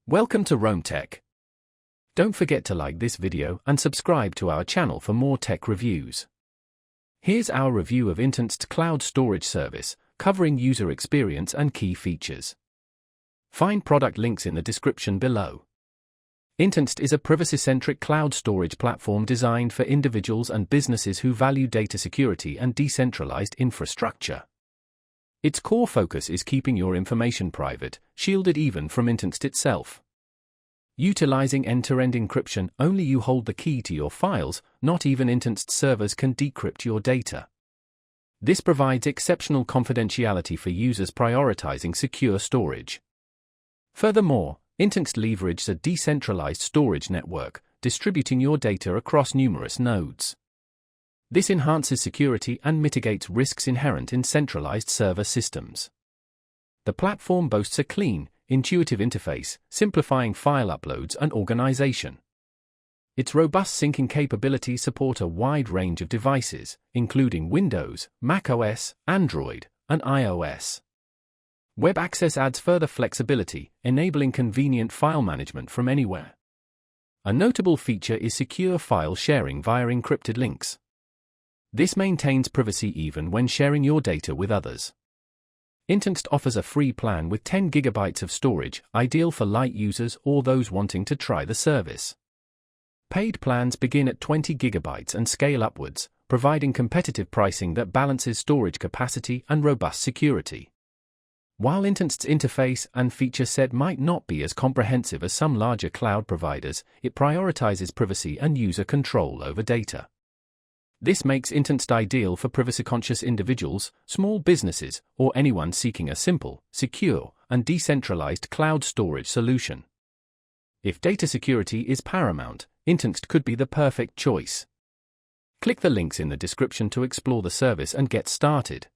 Welcome to Rome Tech. Don't forget to like this video and subscribe to our channel for more tech reviews. Here's our review of Internxt cloud storage service, covering user experience and key features. Find product links in the description below. Internxt is a privacy-centric cloud storage platform designed for individuals and businesses who value data security and decentralized infrastructure. Its core focus is keeping your information private, shielded even from Internxt itself. Utilizing end-to-end encryption, only you hold the key to your files, not even Internxt servers can decrypt your data. This provides exceptional confidentiality for users prioritizing secure storage. Furthermore, Internxt leverages a decentralized storage network, distributing your data across numerous nodes. This enhances security and mitigates risks inherent in centralized server systems. The platform boasts a clean, intuitive interface, simplifying file uploads and organization. Its robust syncing capabilities support a wide range of devices, including Windows, macOS, Android, and iOS. Web access adds further flexibility, enabling convenient file management from anywhere. A notable feature is secure file sharing via encrypted links. This maintains privacy even when sharing your data with others. Internxt offers a free plan with 10 GB of storage, ideal for light users or those wanting to try the service. Paid plans begin at 20 GB and scale upwards, providing competitive pricing that balances storage capacity and robust security. While Internxt's interface and feature set might not be as comprehensive as some larger cloud providers, it prioritizes privacy and user control over data. This makes Internxt ideal for privacy-conscious individuals, small businesses, or anyone seeking a simple, secure, and decentralized cloud storage solution. If data security is paramount, Internxt could be the perfect choice. Click the links in the description to explore the service and get started.